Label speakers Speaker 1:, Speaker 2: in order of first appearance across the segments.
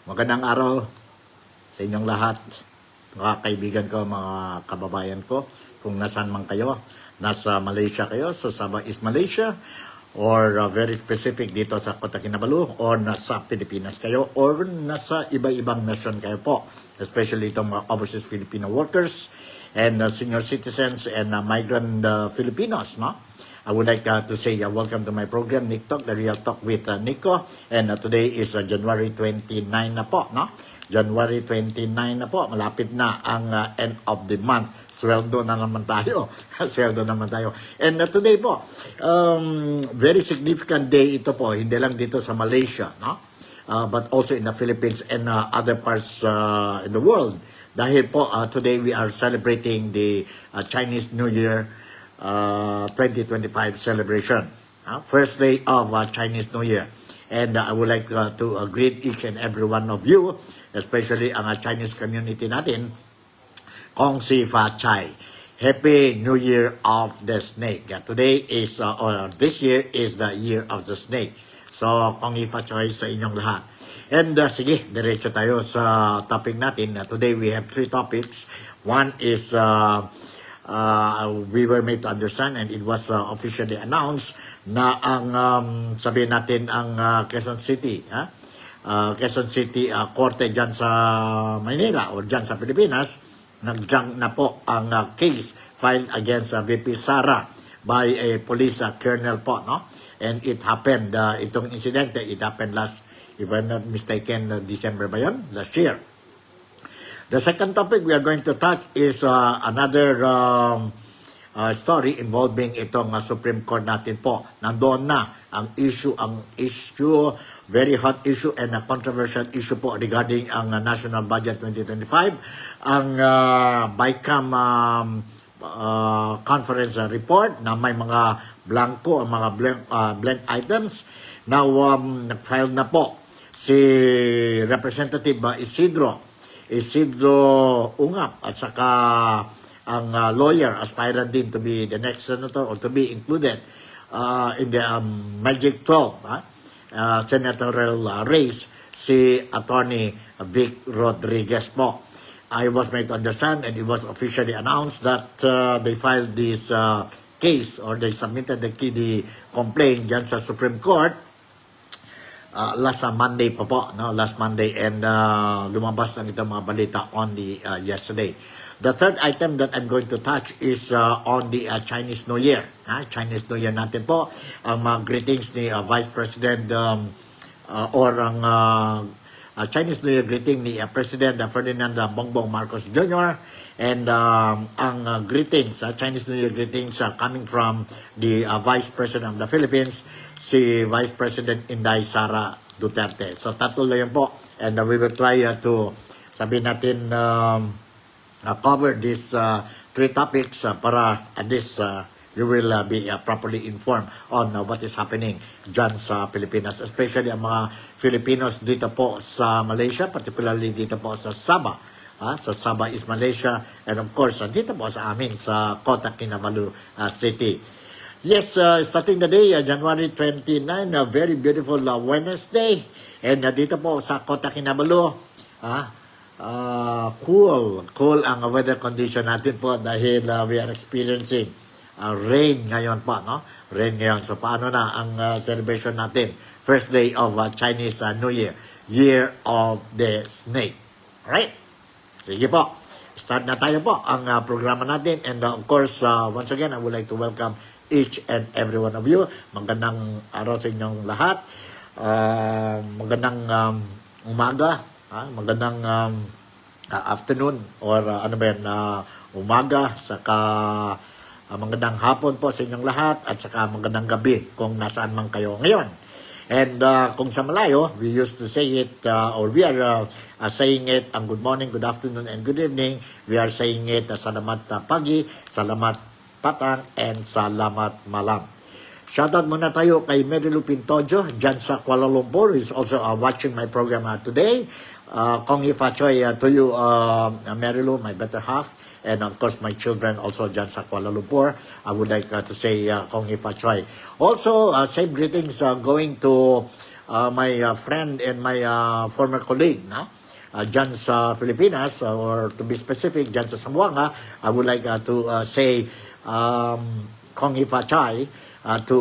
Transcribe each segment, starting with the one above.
Speaker 1: Magandang araw sa inyong lahat, mga kaibigan ko, mga kababayan ko, kung nasaan man kayo. Nasa Malaysia kayo, sa Sabah is Malaysia, or very specific dito sa Kota Kinabalu, or nasa Pilipinas kayo, or nasa iba-ibang nasyon kayo po, especially itong mga overseas Filipino workers, and senior citizens, and migrant Filipinos, no? I would like to say welcome to my program, Nick Talk, the Real Talk with Nico. And today is January 29 na po, no? January 29 na po, malapit na ang end of the month. Sweldo na naman tayo. Sweldo naman tayo. And today po, very significant day ito po, hindi lang dito sa Malaysia, no? But also in the Philippines and other parts in the world. Dahil po, today we are celebrating the Chinese New Year 2025 celebration, first day of Chinese New Year. And I would like to greet each and every one of you, especially ang Chinese community natin, Kong Si Fa Chai. Happy New Year of the Snake. Today is, or this year is the year of the snake. So, Kong Si Fa Chai sa inyong lahat. And sige, diretso tayo sa topic natin. Today we have three topics. One is we were made to understand and it was officially announced na ang sabihin natin ang Quezon City, Quezon City Korte dyan sa Manila o dyan sa Pilipinas, nag-junk na po ang case filed against VP Sara by a police colonel po, no? And it happened, itong incident, it happened last, if I'm not mistaken, December ba yun? Last year. The second topic we are going to touch is another story involving itong Supreme Court natin po. Nandoon na ang issue, very hot issue and a controversial issue po regarding ang National Budget 2025. Ang BICAM conference report na may mga blanco, mga blank items. Now, nag-file na po si Representative Isidro Ungap at saka ang lawyer aspirant din to be the next senator or to be included in the Magic 12 senatorial race, si Attorney Vic Rodriguez po. I was made to understand and it was officially announced that they filed this case or they submitted the complaint dyan sa Supreme Court last Monday pa po, no? Last Monday, and lumabas na itong mga balita on the yesterday. The third item that I'm going to touch is on the Chinese New Year. Chinese New Year natin po. Ang mga greetings ni Vice President or ang Chinese New Year greeting ni President Ferdinand Bongbong Marcos Jr. And ang greetings, Chinese New Year greetings coming from the Vice President of the Philippines, si Vice President Inday Sara Duterte. So tatlo lang yun po. And we will try to, sabihin natin, cover these three topics para at least you will be properly informed on what is happening dyan sa Pilipinas. Especially ang mga Filipinos dito po sa Malaysia, particularly dito po sa Sabah. Sa Sabah is Malaysia, and of course, dito po sa amin sa Kota Kinabalu City. Yes, starting the day, January 29, a very beautiful Wednesday. And dito po sa Kota Kinabalu, cool ang weather condition natin po dahil we are experiencing rain ngayon po, no? Rain ngayon. So paano na ang celebration natin? First day of Chinese New Year, Year of the Snake. Alright? Sige po. Start na tayo po ang programa natin. And of course, once again, I would like to welcome each and every one of you. Magandang araw sa inyong lahat. Magandang umaga. Magandang afternoon or ano ba yan, umaga. Saka magandang hapon po sa inyong lahat. At saka magandang gabi kung nasaan man kayo ngayon. And kung sa Malayo, we used to say it, or we are saying it, ang good morning, good afternoon, and good evening. We are saying it, salamat pagi, salamat patang, and salamat malam. Shoutout muna tayo kay Marilu Pintojo, dyan sa Kuala Lumpur, who is also watching my program today. Kong Fa Chai to you, Marilu, my better half. And of course, my children also dyan sa Kuala Lumpur. I would like to say Kong Fa Chai. Also, same greetings going to my friend and my former colleague, no? Dyan sa Pilipinas, or to be specific, dyan sa Zamboanga, I would like to say Kong Hifa Chai to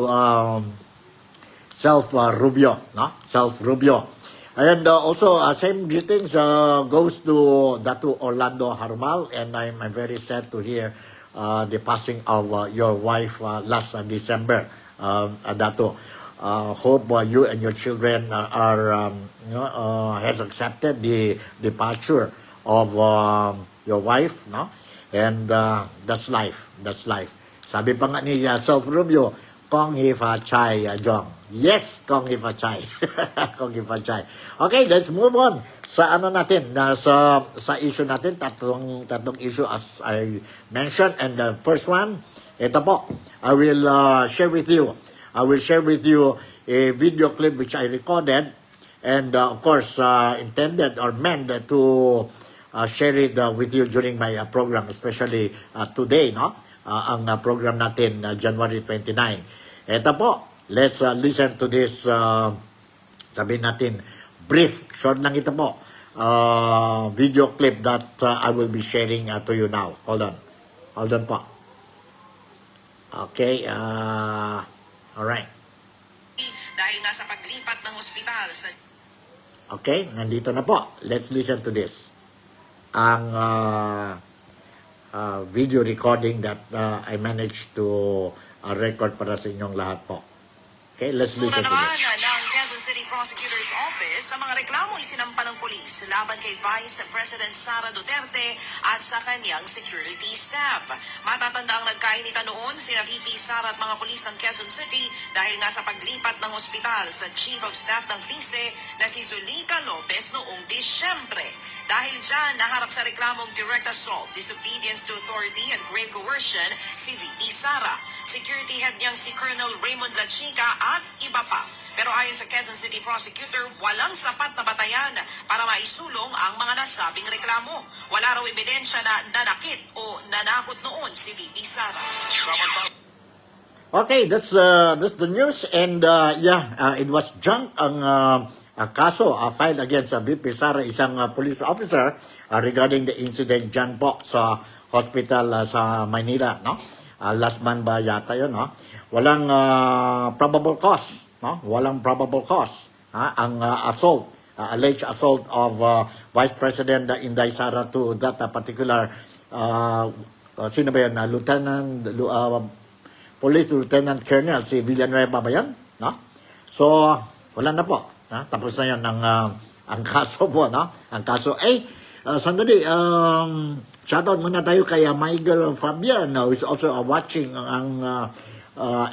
Speaker 1: Self Rubio, no? Self Rubio. And also, same greetings goes to Datu Orlando Harmal, and I'm very sad to hear the passing of your wife last December, Datu. Hope you and your children has accepted the departure of your wife, no? And that's life. That's life. Sabi pa nga ni Self Rubio, Kong Hifa Chai, Jong. Yes, Kong Hifa Chai. Kong Hifa Chai. Okay, let's move on sa ano natin, sa issue natin, tatlong issue as I mentioned. And the first one, ito po, I will share with you a video clip which I recorded, and of course intended or meant to share it with you during my program, especially today, no? Ang program natin January 29. Ito po, let's listen to this, sabihin natin, brief, short lang ito po, video clip that I will be sharing to you now. Hold on po. Okay, alright.
Speaker 2: Dahil nga sa paglipat ng ospital sa...
Speaker 1: Okay, nandito na po. Let's listen to this. Ang video recording that I managed to record para sa inyong lahat po. Okay, let's listen to this.
Speaker 2: ng Quezon City Prosecutor's Office sa mga reklamong isinampa ng polis laban kay Vice President Sara Duterte at sa kanyang security staff. Matatanda ang nagkainitan noon sina VP Sara at mga polis ng Quezon City dahil nga sa paglipat ng ospital sa Chief of Staff ng PISE na si Zulica Lopez noong Disyembre. Dahil dyan, naharap sa reklamong direct assault, disobedience to authority and grave coercion si VP Sara, security head niyang si Colonel Raymond Lachica at iba pa. Pero ayon sa Quezon City Prosecutor, walang sapat na batayan para maisulong ang mga nasabing reklamo. Wala raw ebidensya na nanakit o nanakot noon si VP Sara.
Speaker 1: Okay, that's the news, and it was junk ang kaso filed against VP Sara, isang police officer, regarding the incident dyan po sa hospital sa Maynila, no? Last month ba yata yun, no? Walang probable cause, no? Walang probable cause ang assault, alleged assault of Vice President Inday Sara to that particular sino ba yun? Police Lieutenant Colonel si Villanueva ba yan? No? So, wala na po. Tapos na yan ang kaso po, no? Ang kaso, sandali, shoutout muna tayo kay Michael Fabian, who is also watching ang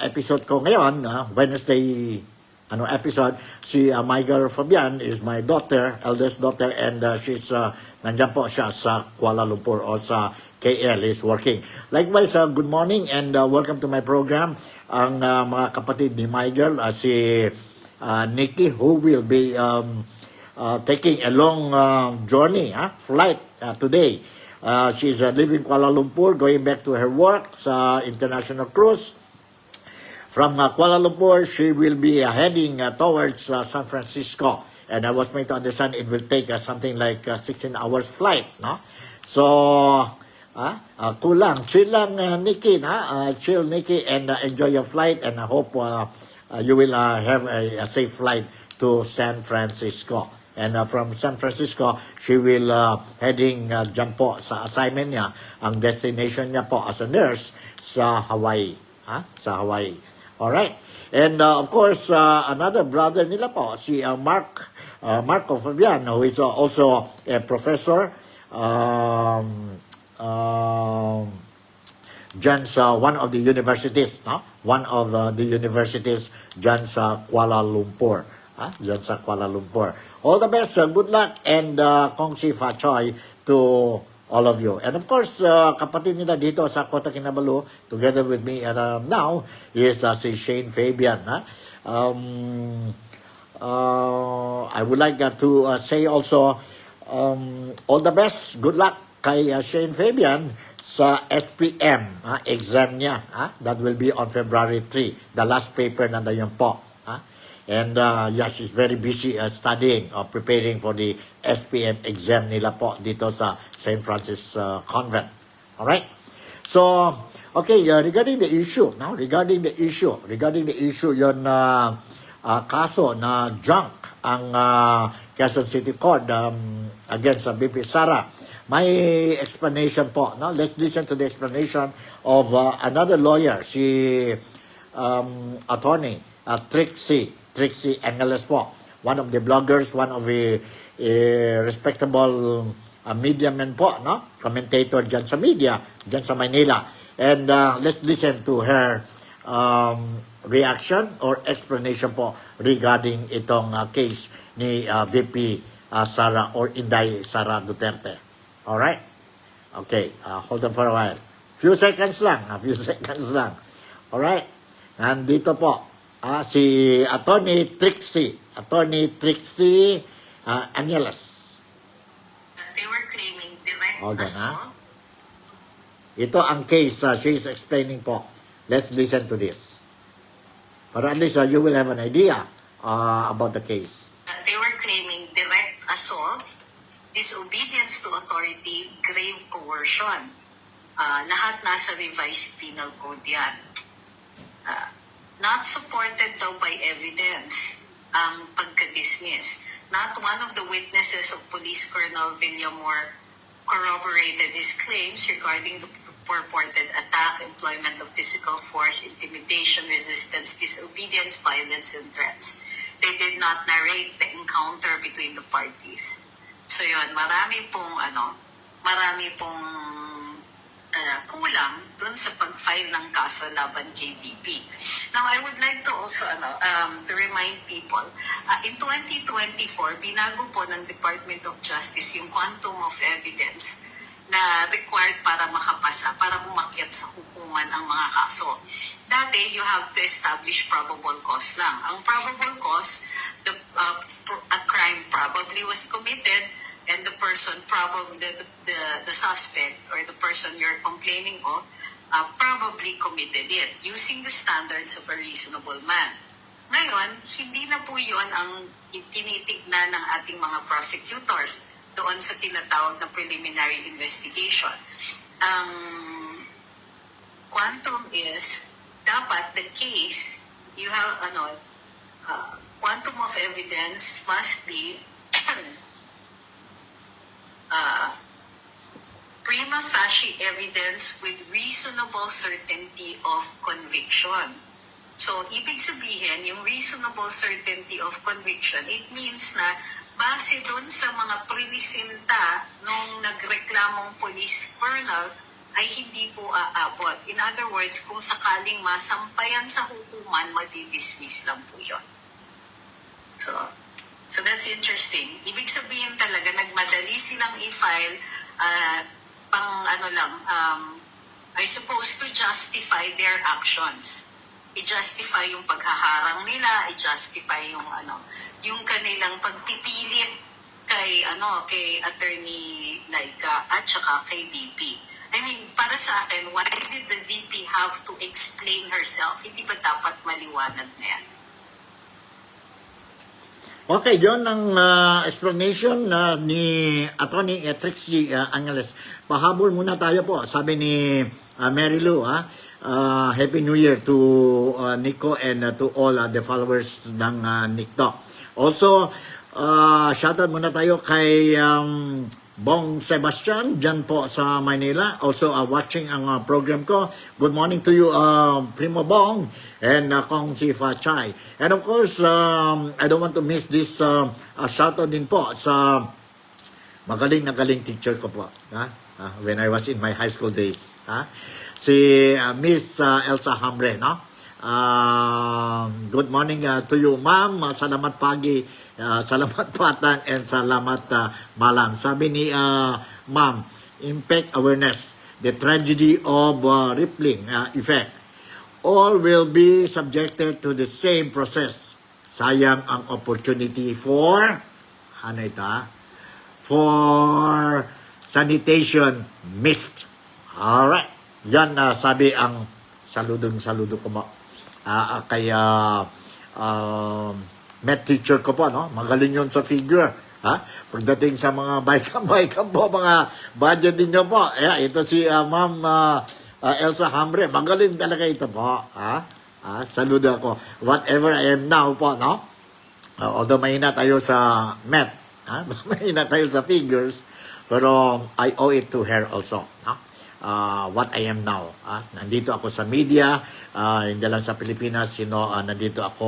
Speaker 1: episode ko ngayon, Wednesday episode. Si Michael Fabian is my daughter, eldest daughter, and she's, nandyan po siya sa Kuala Lumpur o sa KL is working. Likewise, good morning and welcome to my program. Ang mga kapatid ni Michael, si Nikki, who will be taking a long journey, flight today. She's leaving Kuala Lumpur, going back to her work sa international cruise. From Kuala Lumpur, she will be heading towards San Francisco. And I was made to understand it will take something like 16 hours flight, no? So, kulang. Chill lang, Nikki, chill, Nikki, and enjoy your flight. And I hope you will have a safe flight to San Francisco. And from San Francisco, she will heading dyan po sa assignment niya. Ang destination niya po as a nurse sa Hawaii. Sa Hawaii. Alright. And of course, another brother nila po, si Marco Fabian, who is also a professor dyan sa one of the universities, no? One of the universities dyan sa Kuala Lumpur. Dyan sa Kuala Lumpur. All the best, good luck, and Kong Si Fa Choi to all of you. And of course, kapatid nila dito sa Kota Kinabalu, together with me now, is si Shane Fabian. I would like to say also, all the best, good luck kay Shane Fabian sa SPM exam niya. That will be on February 3, the last paper na yun po. And yeah, she's very busy studying or preparing for the SPM exam nila po dito sa St. Francis Convent. Alright? So, okay, regarding the issue, yon kaso na junk ang Quezon City Court against BP Sara. May explanation po. No? Let's listen to the explanation of another lawyer, si attorney Trixie Angeles po. One of the bloggers, one of the respectable media men po, no? Commentator dyan sa media, dyan sa Manila. And let's listen to her reaction or explanation po regarding itong case ni VP Sara or Inday Sara Duterte. Alright? Okay, hold on for a while. Few seconds lang. Alright? Nandito po si Attorney Trixie Angeles.
Speaker 3: They were claiming direct
Speaker 1: Hold on,
Speaker 3: assault.
Speaker 1: Ito ang case she is explaining po. Let's listen to this. Para at least you will have an idea about the case.
Speaker 3: They were claiming direct assault, disobedience to authority, grave coercion. Lahat nasa revised penal code yan. Not supported daw by evidence ang pagka-dismiss. Not one of the witnesses of Police Colonel Villamor corroborated his claims regarding the purported attack, employment of physical force, intimidation, resistance, disobedience, violence, and threats. They did not narrate the encounter between the parties. So yun, marami pong kulang dun sa pag-file ng kaso laban kay BP. Now, I would like to also to remind people, in 2024, binago po ng Department of Justice yung quantum of evidence na required para makapasa, para umakyat sa hukuman ang mga kaso. Dati, you have to establish probable cause lang. Ang probable cause, a crime probably was committed and the person probably, the suspect or the person you're complaining of, probably committed it using the standards of a reasonable man. Ngayon, hindi na po yun ang tinitignan ng ating mga prosecutors doon sa tinatawag na preliminary investigation. Ang quantum is, dapat the case, you have, quantum of evidence must be prima facie evidence with reasonable certainty of conviction. So, ibig sabihin, yung reasonable certainty of conviction, it means na base dun sa mga prinisinta nung nagreklamong police colonel ay hindi po aabot. In other words, kung sakaling masampayan sa hukuman, madidismiss lang po yun. So that's interesting. Ibig sabihin talaga, nagmadali silang i-file I suppose to justify their actions. I-justify yung paghaharang nila, i-justify yung kanilang pagpipilit kay Attorney Laika at saka kay VP. I mean, para sa akin, why did the VP have to explain herself? Hindi ba dapat maliwanag na yan?
Speaker 1: Okay, yon ang explanation ni Attorney Trixie Angeles. Pahabol muna tayo po. Sabi ni Mary Lou, Happy New Year to Nico and to all the followers ng Nickto. Also, shoutout muna tayo kay Bong Sebastian dyan po sa Manila. Also watching ang program ko. Good morning to you, Primo Bong and Kong Sifa Chai. And of course, I don't want to miss this shoutout din po sa magaling na galing teacher ko po. When I was in my high school days. Si Miss Elsa Hamre, no? Good morning to you, ma'am. Salamat pagi, salamat patang, and salamat malam. Sabi ni ma'am, impact awareness, the tragedy of rippling effect. All will be subjected to the same process. Sayang ang opportunity for, for sanitation missed. Alright. Yan sabi ang saludo ko mo. Kaya math teacher ko po, no? Magaling yun sa figure. Ha? Pagdating sa mga baykam po, mga budget ninyo po. Ito si Ma'am Elsa Hamre. Magaling talaga ito po. Saludo ako. Whatever I am now po, no? Although mahina tayo sa math, mahina tayo sa figures, pero I owe it to her also. No? What I am now. Nandito ako sa media, hindi lang sa Pilipinas, nandito ako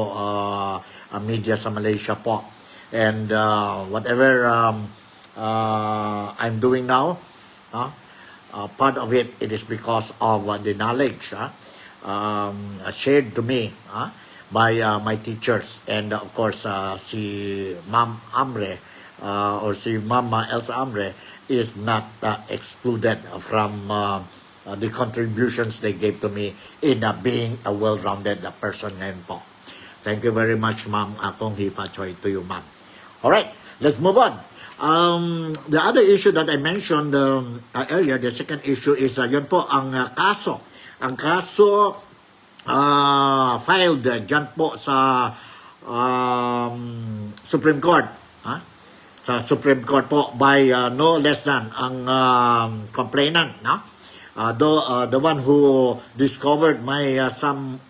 Speaker 1: media sa Malaysia po. And whatever I'm doing now, part of it is because of the knowledge shared to me by my teachers. And of course, si Ma'am Amre or si Mama Elsa Amre is not excluded from the contributions they gave to me in being a well-rounded person ngayon po. Thank you very much, Ma'am Kong Hifa Choi, to you, Ma'am. All right, let's move on. The other issue that I mentioned earlier, the second issue is yun po ang kaso. Ang kaso filed dyan po sa Supreme Court. Sa Supreme Court po by no less than ang complainant. The one who discovered my some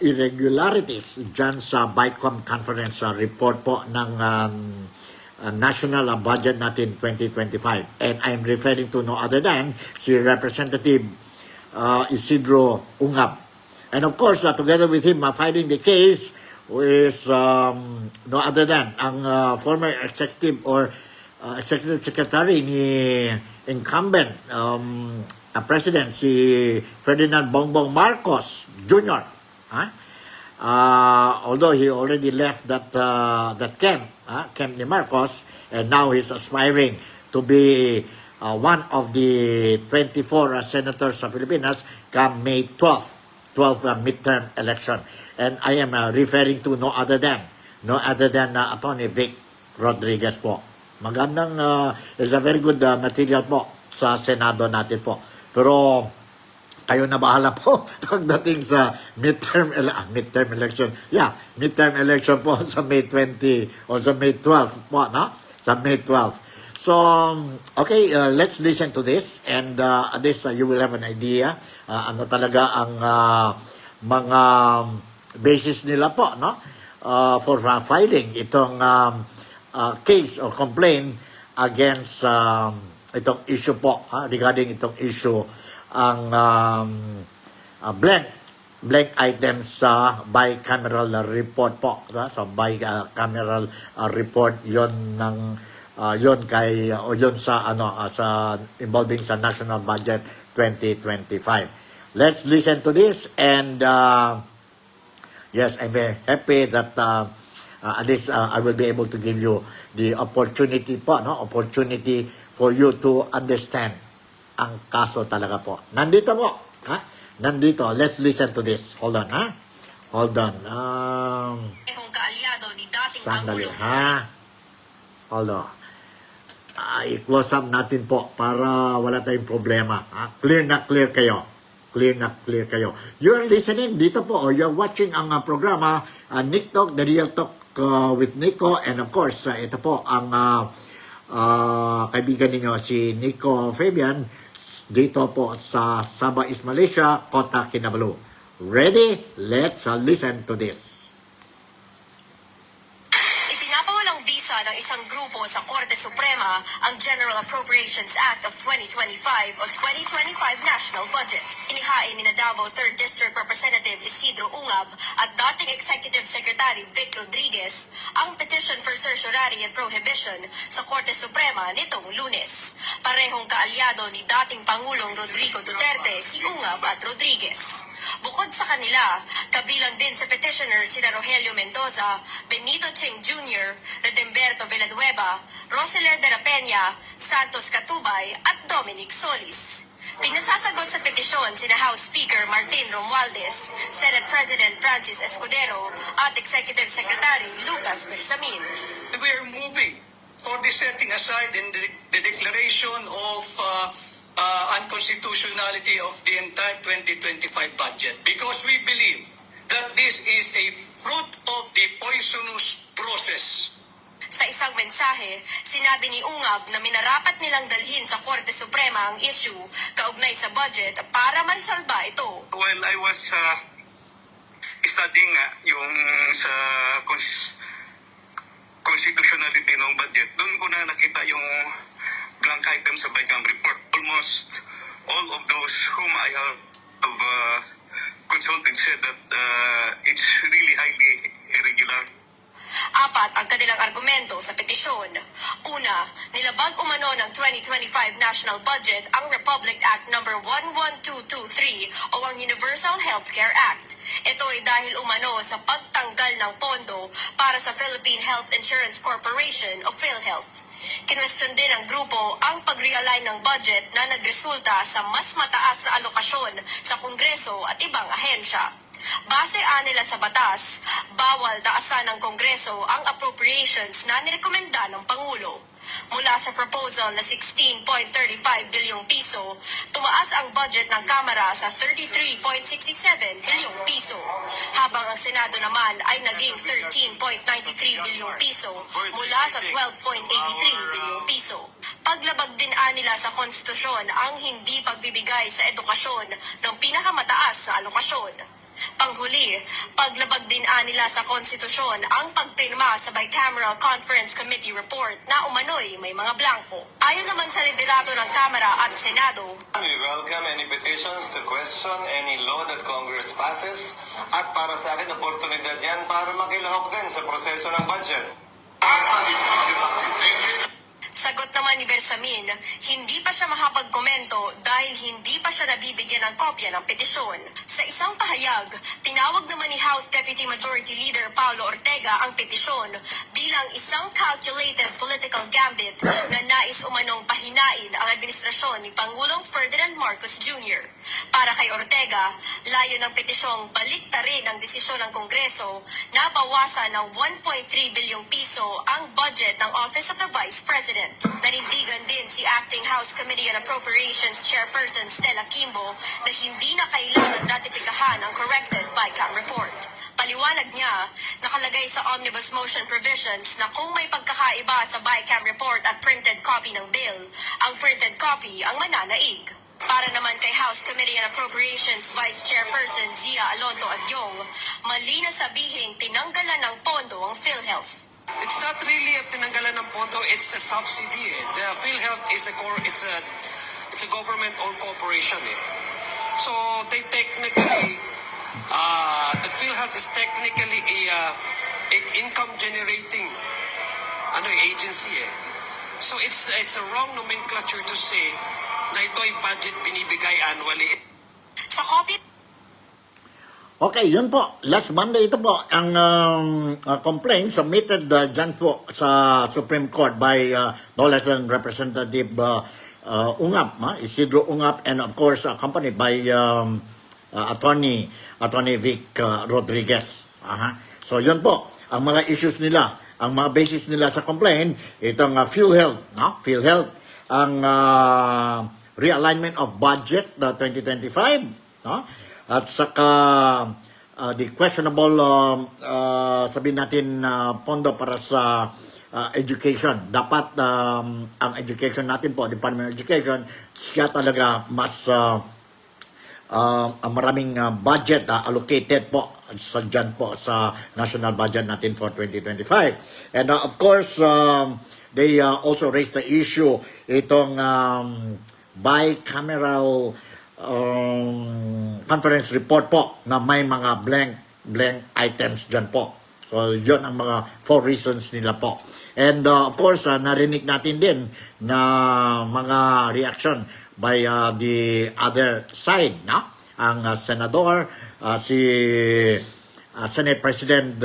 Speaker 1: irregularities dyan sa BICOM conference report po ng national budget natin 2025. And I'm referring to no other than si Representative Isidro Ungab. And of course, together with him filing the case is no other than ang former executive or executive secretary ni incumbent president si Ferdinand Bongbong Marcos Jr. Although he already left that camp ni Marcos, and now he's aspiring to be one of the 24 senators sa Pilipinas come May 12th midterm election. And I am referring to no other than Attorney Vic Rodriguez po. Magandang is a very good material po sa Senado natin po. Pero kayo na bahala po pagdating sa midterm election. Midterm election po sa May 20 o sa May 12 po, no? Sa May 12. So, okay, let's listen to this, and this you will have an idea ano talaga ang mga basis nila po, no? For filing itong case or complaint against itong issue po, regarding itong issue ang blank items sa bicameral report po. So bicameral report yon ng yon kay o yon sa sa involving sa national budget 2025. Let's listen to this, and yes, I'm very happy that at least I will be able to give you the opportunity po, no? Opportunity for you to understand ang kaso talaga po. Nandito po. Nandito. Let's listen to this. Hold on, Hold on. Sandali, Hold on. I-close up natin po para wala tayong problema. Clear na clear kayo. Clear na clear kayo. You're listening dito po, or you're watching ang programa Nick Talk, The Real Talk with Nico. And of course, ito po ang kaibigan ninyo, si Nico Fabian, dito po sa Sabah East Malaysia, Kota Kinabalu. Ready? Let's listen to this.
Speaker 4: Ipinapawalang bisa ng isang grupo sa Korte Suprema ang General Appropriations Act of 2025 o 2025 National Budget. Inihain ni Davao 3rd District Representative Isidro Ungab at dating Executive Secretary Vic Rodriguez ang petition for certiorari and prohibition sa Korte Suprema nitong Lunes. Parehong kaalyado ni dating Pangulong Rodrigo Duterte si Ungab at Rodriguez. Bukod sa kanila, kabilang din sa petitioner sina Rogelio Mendoza, Benito Ching Jr., Redemberto Villanueva, Roseler de la Peña, Santos Catubay at Dominic Solis. Pinasasagot sa petisyon sina House Speaker Martin Romualdez, Senate President Francis Escudero at Executive Secretary Lucas Bersamin.
Speaker 5: We are moving for the setting aside and the declaration of unconstitutionality of the entire 2025 budget, because we believe that this is a fruit of the poisonous process.
Speaker 4: Sa isang mensahe, sinabi ni Ungab na minarapat nilang dalhin sa Korte Suprema ang issue kaugnay sa budget para maisalba ito.
Speaker 5: While I was studying yung sa constitutionality ng budget, doon ko na nakita yung blank item sa BICAM report. Almost all of those whom I have consulted said that it's really highly irregular.
Speaker 4: Apat ang kanilang argumento sa petisyon. Una, nilabag umano ng 2025 national budget ang Republic Act No. 11223 o ang Universal Healthcare Act. Ito ay dahil umano sa pagtanggal ng pondo para sa Philippine Health Insurance Corporation o PhilHealth. Kinwestiyon din ng grupo ang pag-realign ng budget na nagresulta sa mas mataas na alokasyon sa Kongreso at ibang ahensya. Base nila sa batas, bawal taasan ng Kongreso ang appropriations na nirekomenda ng Pangulo. Mula sa proposal na 16.35 bilyong piso, tumaas ang budget ng Kamara sa 33.67 bilyong piso, habang ang Senado naman ay naging 13.93 bilyong piso mula sa 12.83 bilyong piso. Paglabag din nila sa konstitusyon ang hindi pagbibigay sa edukasyon ng pinakamataas na alokasyon. Panghuli, paglabag din nila sa konstitusyon ang pagpirma sa Bicameral Conference Committee report na umano'y may mga blanco. Ayon naman sa liderato ng Kamara at Senado,
Speaker 6: We welcome any petitions to question any law that Congress passes at para sa akin, oportunidad yan para makilahok din sa proseso ng budget.
Speaker 4: sagot naman ni Bersamin, hindi pa siya makapagkomento dahil hindi pa siya nabibigyan ng kopya ng petisyon. Sa isang pahayag, tinawag naman ni House Deputy Majority Leader Paulo Ortega ang petisyon bilang isang calculated political gambit na nais umanong pahinain ang administrasyon ni Pangulong Ferdinand Marcos Jr. Para kay Ortega, layo ng petisyong baliktarin ang desisyon ng Kongreso na bawasan ng 1.3 bilyong piso ang budget ng Office of the Vice President. Nanindigan din si Acting House Committee on Appropriations Chairperson Stella Kimbo na hindi na kailangan ratipikahan ang corrected BICAM report. Paliwanag niya, nakalagay sa omnibus motion provisions na kung may pagkakaiba sa BICAM report at printed copy ng bill, ang printed copy ang mananaig. Para naman kay House Committee on Appropriations Vice Chairperson Zia Alonto Adyong, mali na sabihing tinanggalan ng pondo ang PhilHealth.
Speaker 7: It's not really a tinanggalan ng pondo, it's a subsidy. The PhilHealth is it's a government-owned corporation. So they technically, the PhilHealth is technically a income-generating agency. So it's a wrong nomenclature to say na ito ay budget binibigay annually.
Speaker 4: Sa copy
Speaker 1: Okay, yun po. Last Monday ito po ang complaint submitted dyan po sa Supreme Court by no less than Representative Ungap, Isidro Ungap, and of course accompanied by Attorney Vic Rodriguez. So yun po, ang mga issues nila, ang mga basis nila sa complaint, itong PhilHealth, PhilHealth, ang realignment of budget 2025, at saka the questionable sabihin natin pondo para sa education. Dapat ang education natin po, Department of Education, siya talaga mas maraming budget allocated po sa dyan po sa national budget natin for 2025. And of course, they also raised the issue itong bicameral conference report po na may mga blank items dyan po. So, yun ang mga 4 reasons nila po. And of course, narinig natin din na mga reaction by the other side, ang senador, si Senate President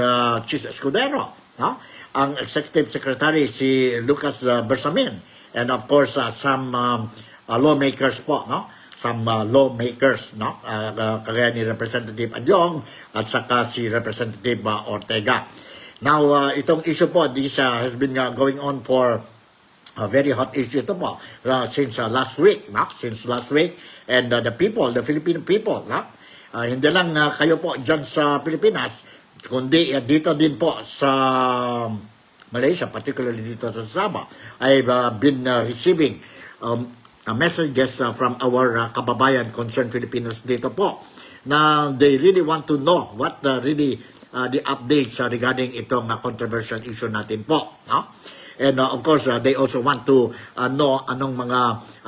Speaker 1: Chis Escudero, ang Executive Secretary si Lucas Bersamin, and of course, some lawmakers po, some lawmakers, kagaya ni Representative Adyong at saka si Representative Ortega. Now, itong issue po, this has been going on for a very hot issue ito po since last week, and the people, the Filipino people, hindi lang kayo po dyan sa Pilipinas, kundi dito din po sa Malaysia, particularly dito sa Sabah, I've been receiving messages from our kababayan concerned Filipinos dito po na they really want to know what really the updates regarding itong controversial issue natin po. No? And of course, they also want to know anong mga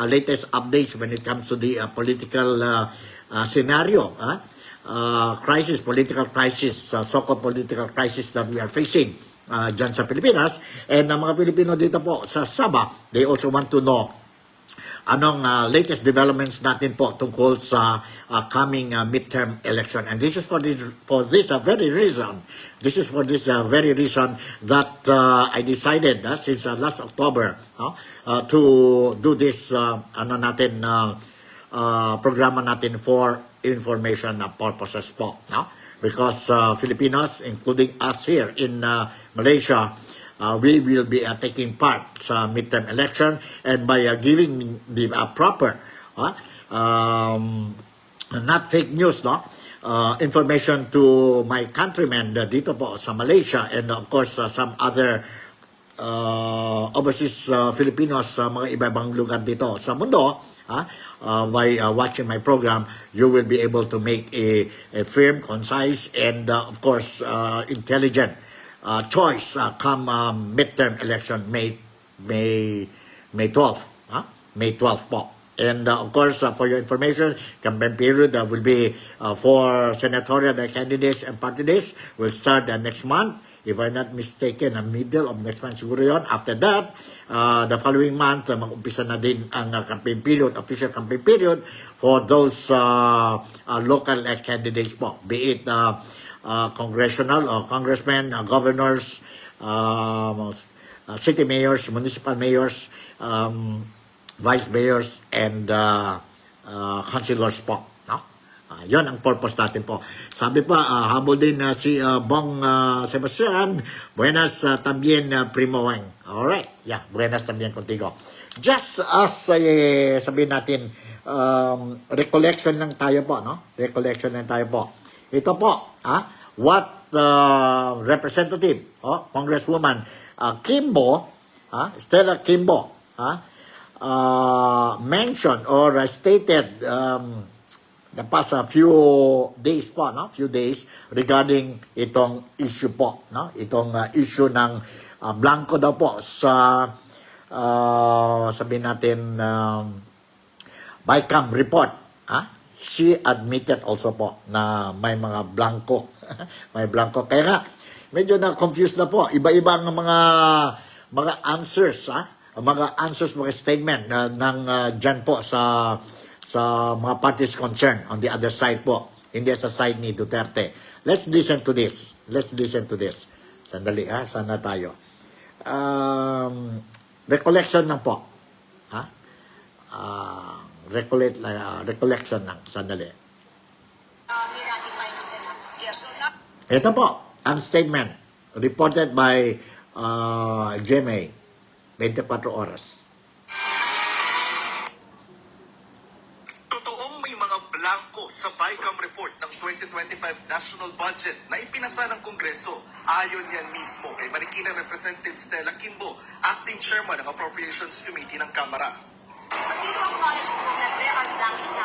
Speaker 1: latest updates when it comes to the political scenario, political crisis, so-called political crisis that we are facing dyan sa Pilipinas. And mga Pilipino dito po sa Sabah, they also want to know anong latest developments natin po tungkol sa coming midterm election. And this is for this very reason that I decided since last October to do this programa natin for information purposes po. Because Filipinos, including us here in Malaysia, we will be taking part sa midterm election, and by giving the proper, not fake news, information to my countrymen dito po sa Malaysia, and of course some other overseas Filipinos sa mga iba-ibang lugar dito sa mundo, by watching my program, you will be able to make a firm, concise, and of course intelligent choice come midterm election May 12 May 12 po. And of course, for your information, campaign period will be for senatorial candidates and party lists will start next month. If I'm not mistaken, middle of next month siguro yun. After that, the following month, mag-umpisa na din ang campaign period, official campaign period for those local candidates po. Be it congressional or congressmen, governors, city mayors, municipal mayors, vice mayors, and councilors po. Yon ang purpose natin po. Sabi pa, habol din si Bong Sebastian, buenas también Primo Weng. Alright, yeah, buenas también contigo. Just as sabihin natin, recollection lang tayo po, no? Recollection lang tayo po. Ito po, what Representative, Congresswoman Kimbo, Stella Kimbo, mentioned or stated the past few days po, few days regarding itong issue po, itong issue ng blanco daw po sa sabihin natin BICAM report. She admitted also po na may mga blanco. May blanco. Kaya nga, medyo na-confused na po. Iba-iba ang mga answers, mga statement ng dyan po sa mga parties concerned on the other side po. Hindi sa side ni Duterte. Let's listen to this. Sandali, sana tayo. Recollection lang po. Recollection lang. Sandali. Ito po, ang statement reported by GMA, 24 oras.
Speaker 8: Sa BICAM report ng 2025 national budget na ipinasa ng Kongreso. Ayon yan mismo kay Marikina Representative Stella Kimbo, acting chairman ng Appropriations Committee ng Kamara.
Speaker 4: Dito ang knowledge po na there are blanks na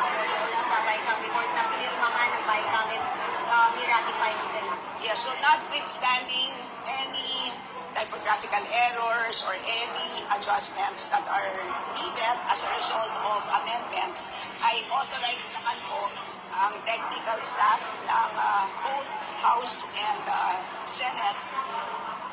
Speaker 4: sa BICAM report na pinirmahan ng BICAM at ni-ratify ng Senate.
Speaker 2: Yeah, so notwithstanding any typographical errors or any adjustments that are needed as a result of amendments, I authorize naman po ang technical staff ng both House and Senate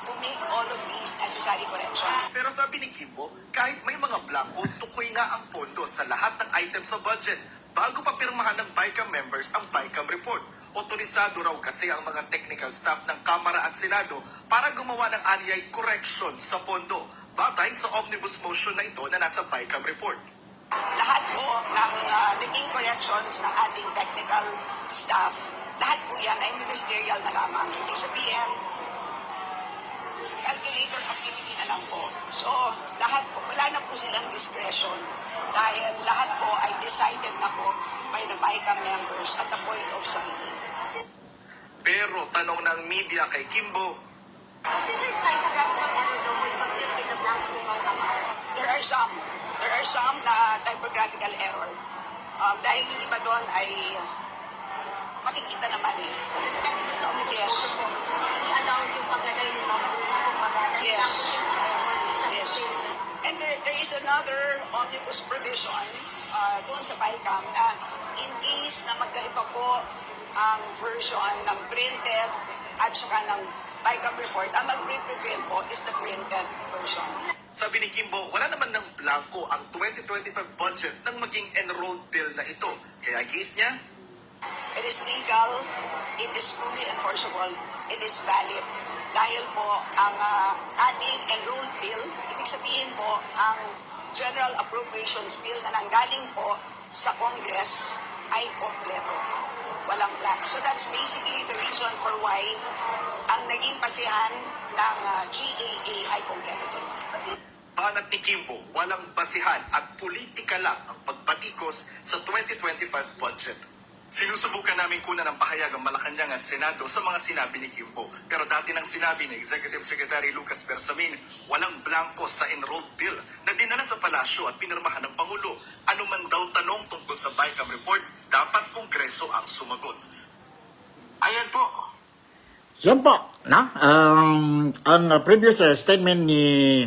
Speaker 2: to make all of these necessary corrections.
Speaker 8: Pero sabi ni Kimbo, kahit may mga blanco, tukoy na ang pondo sa lahat ng items sa budget bago pa pirmahan ng BICAM members ang BICAM report. Otorisado raw kasi ang mga technical staff ng Kamara at Senado para gumawa ng anyay correction sa pondo batay sa omnibus motion na ito na nasa BICAM report.
Speaker 2: Lahat po ng naging corrections ng ating technical staff, lahat po yan ay ministerial na lamang. Ibig sabihin, calculator activity na lang po. So, lahat po, wala na po silang discretion dahil lahat po ay decided na po by the BICAM members at the point of signing.
Speaker 8: Pero tanong ng media kay Kimbo,
Speaker 4: Considered typographical error daw mo yung pag-fill with the blanks ni Juan Casar.
Speaker 2: There are some na typographical error. Dahil yung iba doon ay makikita naman eh.
Speaker 4: Respect to sa omnibus
Speaker 2: Yes.
Speaker 4: po. I-allow yung paglagay ng numbers kumbaga. Dahil
Speaker 2: Yes.
Speaker 4: nakikita sa error.
Speaker 2: Yes. And there is another omnibus provision doon sa BICAM na in case na magkaiba po ang version ng printed at saka ng BICAM report, ang mag-prevail po is the printed version.
Speaker 8: sabi ni Kimbo, wala naman ng blanco ang 2025 budget nang maging enrolled bill na ito. Kaya giit niya,
Speaker 2: It is legal, it is fully enforceable, it is valid. Dahil po ang ating enrolled bill, ibig sabihin po ang General Appropriations Bill na nanggaling po sa Congress ay kompleto. Walang blank. So that's basically the reason for why ang naging pasihan ng GAA ay kompleto din.
Speaker 8: banat ni Kimbo, walang basihan at politika lang ang pagbatikos sa 2025 budget. Sinusubukan namin kunan ng pahayag ang Malacanang at Senado sa mga sinabi ni Kimbo. Pero dati nang sinabi ni Executive Secretary Lucas Bersamin, walang blanco sa enrolled bill na dinala sa palasyo at pinirmahan ng Pangulo. Ano man daw tanong tungkol sa BICAM report, dapat Kongreso ang sumagot. Ayan po.
Speaker 1: Yan po, no? Ang previous statement ni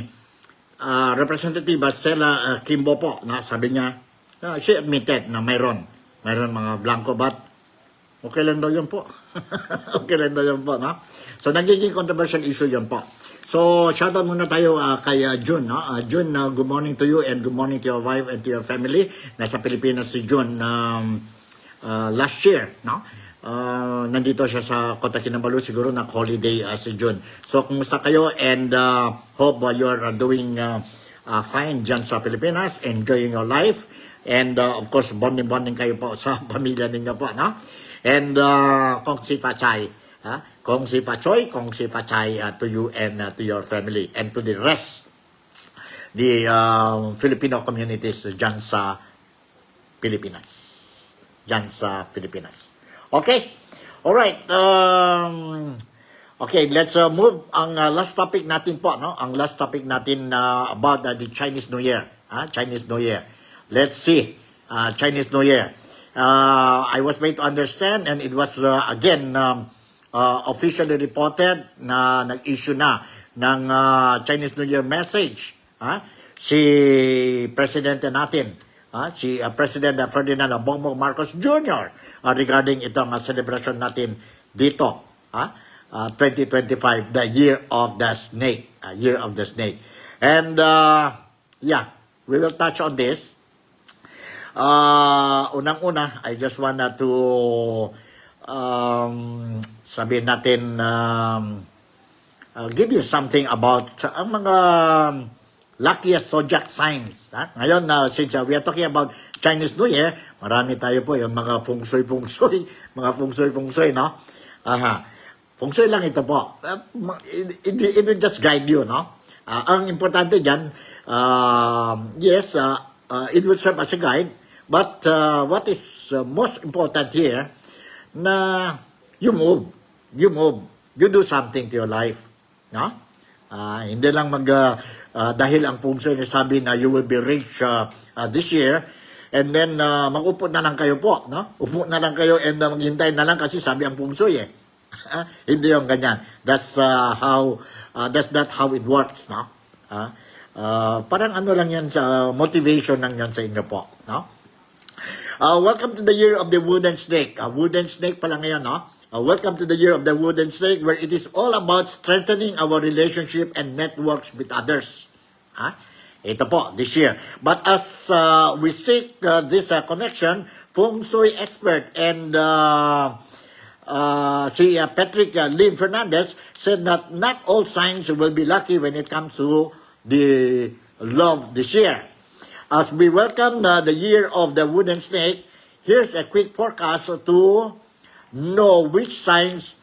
Speaker 1: Representative Stella Kimbo po, na sabi niya, she admitted na mayroon mga blanco, but okay lang daw yun po. Okay lang daw yun po, no? So, nagiging controversial issue yun po. So, shoutout muna tayo kay June, no? June, good morning to you and good morning to your wife and to your family. Nasa Pilipinas si June last year, no? Nandito siya sa Kota Kinabalu, siguro na holiday si June. So, kumusta kayo? And hope you're doing fine dyan sa Pilipinas, enjoying your life. And of course, bonding kayo po sa pamilya ninyo po, no? And kong si Pachay, kong si Pachoy, kong si Pachay to you and to your family and to the rest, the Filipino communities dyan sa Pilipinas. Dyan sa Pilipinas. Okay. Alright. Okay, let's move. Ang last topic natin po, no? Ang last topic natin about the Chinese New Year. Chinese New Year. Let's see. Chinese New Year. I was made to understand and it was again officially reported na nag-issue na ng Chinese New Year message. Si Presidente natin, si President Ferdinand Bongbong Marcos Jr. Regarding itong celebration natin dito, 2025, the Year of the Snake. Year of the Snake. And yeah, we will touch on this. Unang-una, I just wanna to sabihin natin, give you something about ang mga luckiest zodiac signs. Ngayon, since we are talking about Chinese New Year, marami tayo po yung mga feng shui, mga feng shui, no? Feng shui lang ito po. It will just guide you, no? Ang importante dyan, yes, it will serve as a guide, but what is most important here, na you move, you do something to your life, no? Hindi lang dahil ang feng shui sabi na you will be rich this year, and then mag-upo na lang kayo po, no? Upo na lang kayo and maghintay na lang kasi sabi ang feng shui eh. Hindi yung ganyan. That's not how it works, no? Parang ano lang yan sa motivation lang yan sa inyo po, no? Welcome to the Year of the Wooden Snake. Wooden Snake pala ngayon, no? Welcome to the Year of the Wooden Snake, where it is all about strengthening our relationship and networks with others. Ito po, this year. But as we seek this connection, Feng Shui expert and si Patrick Lim Fernandez said that not all signs will be lucky when it comes to the love this year. As we welcome the Year of the Wooden Snake, here's a quick forecast to know which signs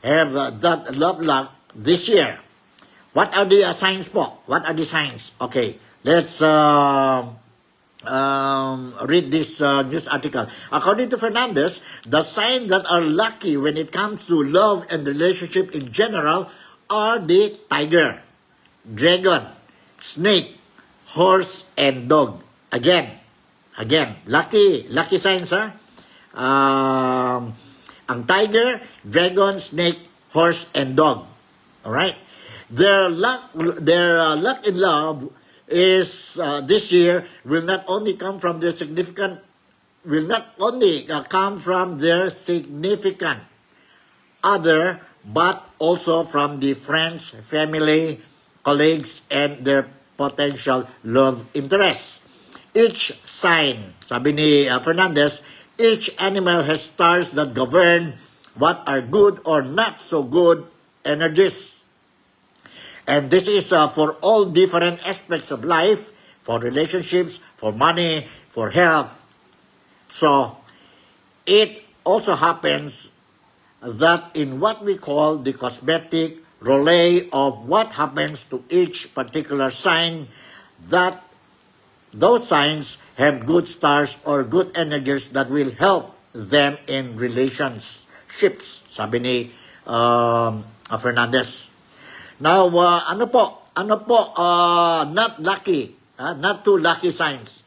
Speaker 1: have that love luck this year. What are the signs po? What are the signs? Okay, let's read this news article. According to Fernandez, the signs that are lucky when it comes to love and relationship in general are the tiger, dragon, snake, horse, and dog. Again, lucky signs, ha? Ang tiger, dragon, snake, horse, and dog. Alright? Their luck in love is this year will not only come from their significant other, but also from the friends, family, colleagues, and their potential love interests. Each sign, sabi ni Fernandez, each animal has stars that govern what are good or not so good energies. And this is for all different aspects of life, for relationships, for money, for health. So, it also happens that in what we call the cosmetic relay of what happens to each particular sign, that those signs have good stars or good energies that will help them in relationships, sabi ni Fernandez. Now, not too lucky signs.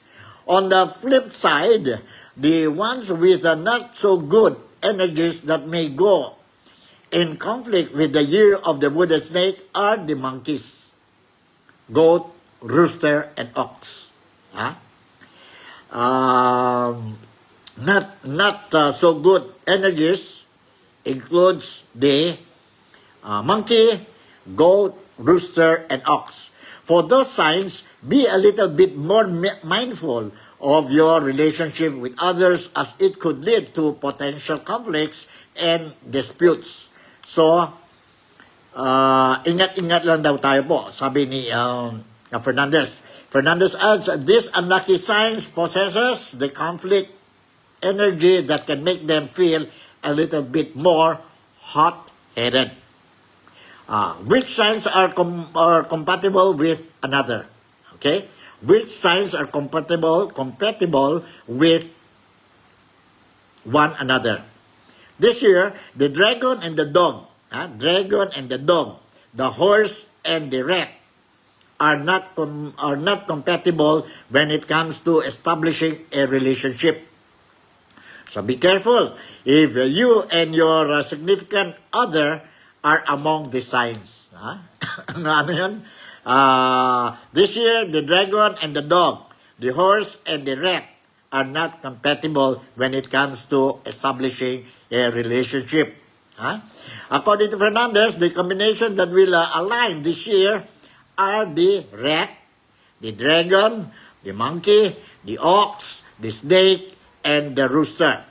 Speaker 1: On the flip side, the ones with not so good energies that may go in conflict with the year of the wooden snake are the monkeys, goat, rooster, and ox. Not so good energies includes the monkey, goat, rooster, and ox. For those signs, be a little bit more mindful of your relationship with others, as it could lead to potential conflicts and disputes. So, ingat-ingat lang daw tayo po, sabi ni Fernandez. Fernandez adds, these unlucky signs possesses the conflict energy that can make them feel a little bit more hot-headed. Which signs are compatible with another? Okay? Which signs are compatible with one another? This year, the dragon and the dog, the horse and the rat are not compatible when it comes to establishing a relationship. So be careful if you and your significant other are among the signs. Ano yun? This year, the dragon and the dog, the horse and the rat are not compatible when it comes to establishing a relationship. According to Fernandez, the combination that will align this year are the rat, the dragon, the monkey, the ox, the snake, and the rooster,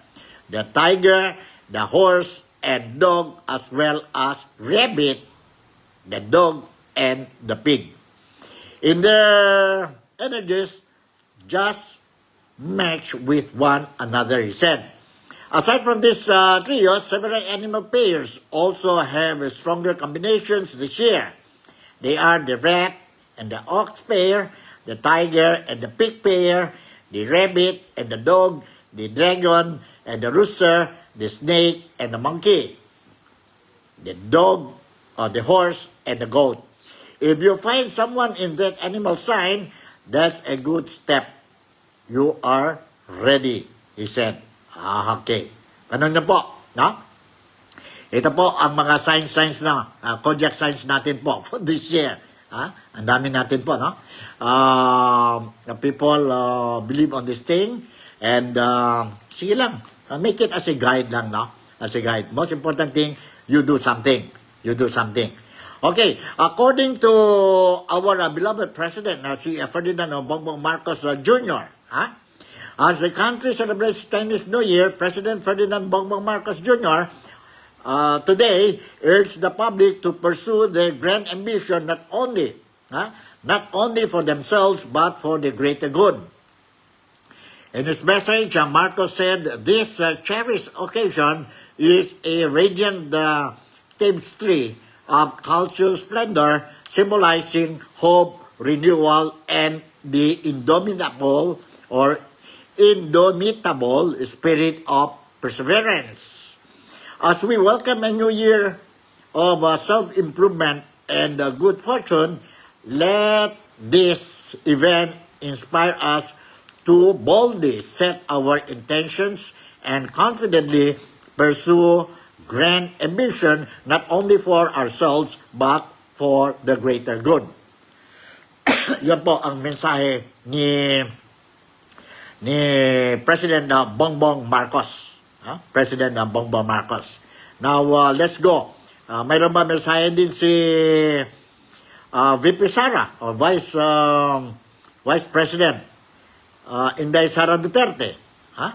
Speaker 1: the tiger, the horse, and dog, as well as rabbit, the dog, and the pig. In their energies, just match with one another, he said. Aside from this trio, several animal pairs also have stronger combinations this year. They are the rat and the ox pair, the tiger and the pig pair, the rabbit and the dog, the dragon and the rooster, the snake and the monkey, the dog or the horse and the goat. If you find someone in that animal sign, that's a good step. You are ready, he said. Okay. Ganun na po. No? Ito po ang mga signs na, zodiac signs natin po for this year. Ang dami natin po, no? People believe on this thing and sige lang. Make it as a guide lang, no? As a guide. Most important thing, you do something. You do something. Okay, according to our beloved President, si Ferdinand Bongbong Marcos Jr., as the country celebrates Chinese New Year, President Ferdinand Bongbong Marcos Jr. Today urged the public to pursue their grand ambition not only for themselves but for the greater good. In his message, Marcos said this cherished occasion is a radiant tapestry of cultural splendor, symbolizing hope, renewal, and the indomitable or indomitable spirit of perseverance. As we welcome a new year of self-improvement and good fortune, let this event inspire us to boldly set our intentions and confidently pursue grand ambition not only for ourselves but for the greater good. Yan po ang mensahe ni President Bongbong Marcos. President Bongbong Marcos. Now, let's go. Mayroon ba mensahe din si VP Sara o Vice President Inday Sara Duterte?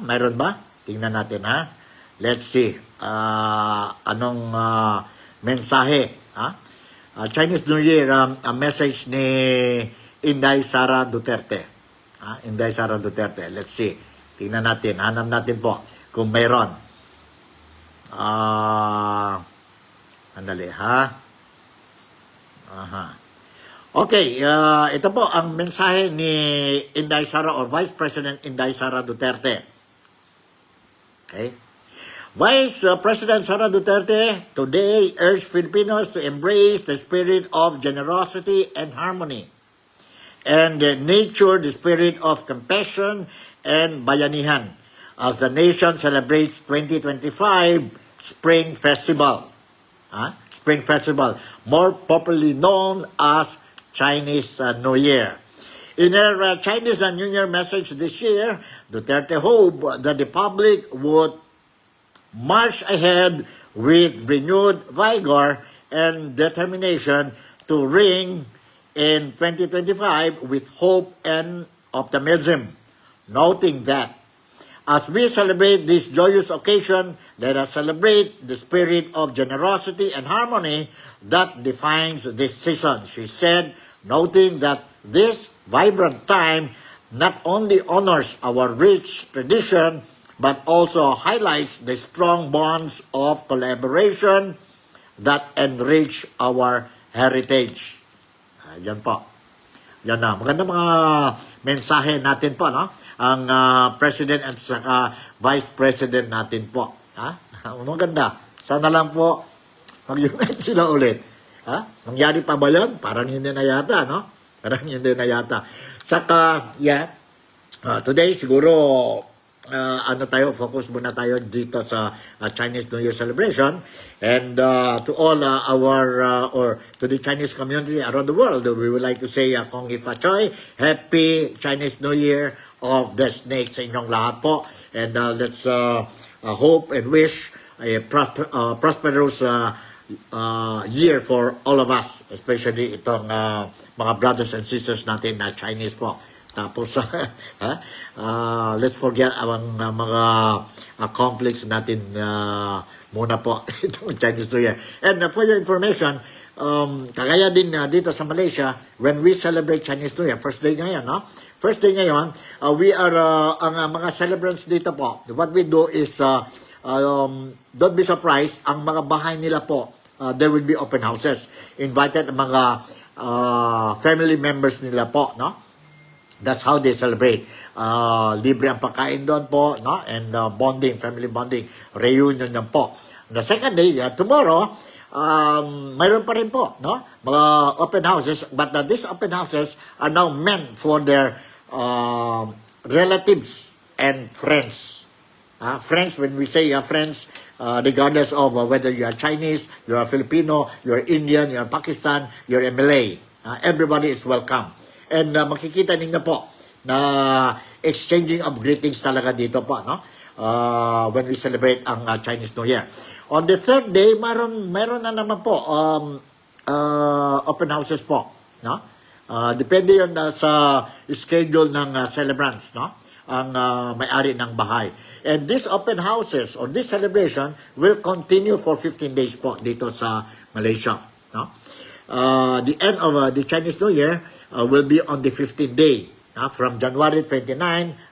Speaker 1: Mayroon ba? Tingnan natin, ha? Let's see. Anong mensahe? Chinese New Year, a message ni Inday Sara Duterte. Inday Sara Duterte. Let's see. Tingnan natin. Hanap natin po kung mayroon. Andali, ha? Aha. Okay, ito po ang mensahe ni Inday Sara or Vice President Inday Sara Duterte. Okay? Vice President Sara Duterte today urged Filipinos to embrace the spirit of generosity and harmony and nurture the spirit of compassion and bayanihan as the nation celebrates 2025 Spring Festival. Spring Festival, more popularly known as Chinese New Year. In her Chinese New Year message this year, Duterte hoped that the public would march ahead with renewed vigor and determination to ring in 2025 with hope and optimism, noting that as we celebrate this joyous occasion, let us celebrate the spirit of generosity and harmony that defines this season, she said, noting that this vibrant time not only honors our rich tradition, but also highlights the strong bonds of collaboration that enrich our heritage. Yan po. Yan na. Maganda mga mensahe natin po, no? Ang President at saka Vice President natin po. Maganda. Sana lang po mag-unite sila ulit. Nangyari pa ba yan? Parang hindi na yata, no? Parang hindi na yata. Saka, today siguro focus muna tayo dito sa Chinese New Year celebration. And to all or to the Chinese community around the world, we would like to say Kong Ifa Choy, Happy Chinese New Year of the Snake sa inyong lahat po. And let's hope and wish a prosperous year for all of us, especially itong mga brothers and sisters natin na Chinese po. Tapos, let's forget ang mga conflicts natin muna po itong Chinese New Year. And for your information, kagaya din dito sa Malaysia, when we celebrate Chinese New Year, first day ngayon, no? First day ngayon, we are, ang mga celebrants dito po, what we do is, don't be surprised, ang mga bahay nila po, there will be open houses. Invited ang mga family members nila po, no? That's how they celebrate. Libre ang pagkain doon po, no? And bonding, family bonding, reunion yan po. The second day, tomorrow, mayroon pa rin po, no? Mga open houses, but these open houses are now meant for their relatives and friends. Friends, when we say friends, regardless of whether you are Chinese, you are Filipino, you are Indian, you are Pakistan, you are Malay, everybody is welcome. And makikita ninyo po na exchanging of greetings talaga dito po, no? When we celebrate ang Chinese New Year. On the third day, meron na naman po open houses po, no? Depende yun sa schedule ng celebrants, no? Ang may-ari ng bahay. And these open houses or this celebration will continue for 15 days po dito sa Malaysia, no? The end of the Chinese New Year will be on the 15th day, from January 29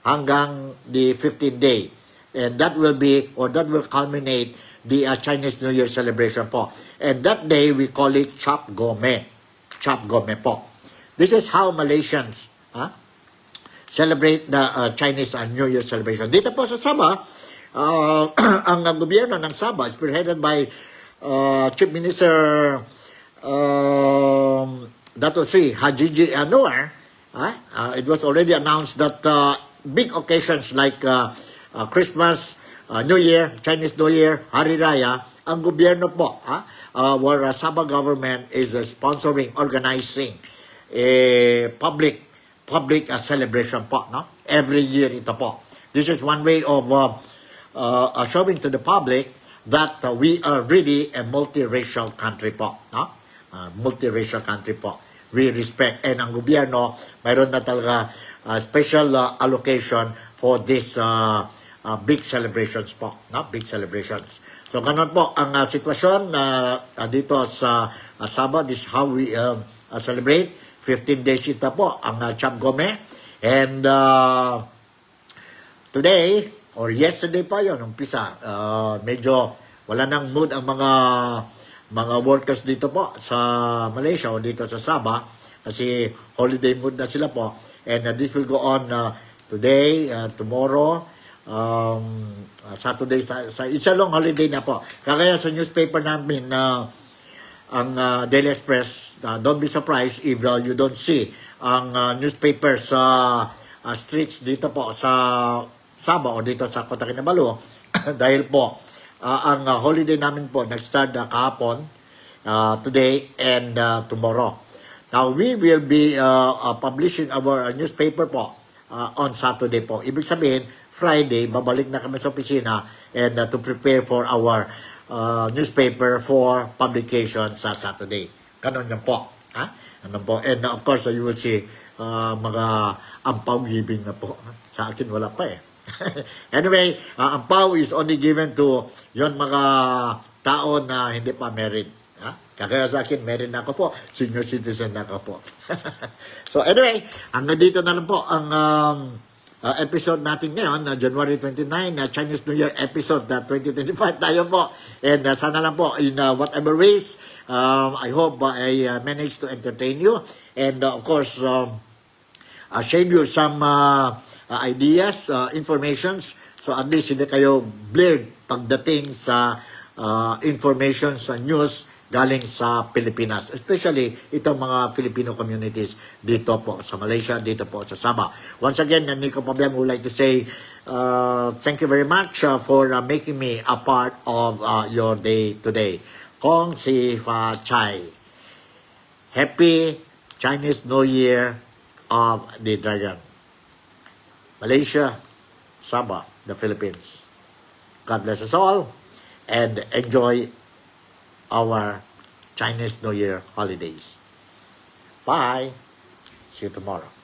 Speaker 1: hanggang the 15th day. And that will be, or that will culminate the Chinese New Year celebration po. And that day, we call it Chop Gome. Chop Gome po. This is how Malaysians celebrate the Chinese New Year celebration. Dito po sa Sabah, ang gobyerno ng Sabah is spearheaded by Chief Minister Dato Sri Hajiji Anwar. It was already announced that big occasions like Christmas, New Year, Chinese New Year, Hari Raya, ang gobyerno po, where Sabah government is sponsoring, organizing public celebration po, no? Every year ito po. This is one way of showing to the public that we are really a multiracial country po, no? Multiracial country po. We respect, and ang gobyerno mayroon na talaga special allocation for this big celebrations po, no? Big celebrations. So ganun po ang sitwasyon dito sa Sabah. This is how we celebrate. 15 days ito po ang Cham Gome. And today, or yesterday pa yun, umpisa, medyo wala nang mood ang mga workers dito po sa Malaysia o dito sa Sabah kasi holiday mood na sila po. And this will go on today, tomorrow, Saturday, it's a long holiday na po. Kaya sa newspaper namin ang Daily Express, don't be surprised if you don't see ang newspaper sa streets dito po sa Sabah o dito sa Kota Kinabalu dahil po ang holiday namin po nag-start kahapon, today and tomorrow. Now we will be publishing our newspaper po on Saturday po. Ibig sabihin, Friday, babalik na kami sa opisina and to prepare for our newspaper for publication sa Saturday. Ganon yan po. Ganon po. And of course, you will see mga ampaw giving na po. Sa akin, wala pa eh. Anyway, ampaw is only given to yon mga tao na hindi pa married. Kagaya sa akin, married na ako po. Senior citizen na ako po. So anyway, hanggang dito na lang po ang episode natin ngayon, January 29, Chinese New Year episode 2025 tayo po. And sana lang po, in whatever ways, I hope I managed to entertain you. And of course, share you some ideas, informations, so at least hindi kayo blurred pagdating sa information, sa news, galing sa Pilipinas. Especially itong mga Filipino communities dito po sa Malaysia, dito po sa Sabah. Once again, Nico Pabian would like to say thank you very much for making me a part of your day today. Kong Si Fa Chai. Happy Chinese New Year of the Dragon. Malaysia, Sabah, the Philippines. God bless us all and enjoy our Chinese New Year holidays. Bye. See you tomorrow.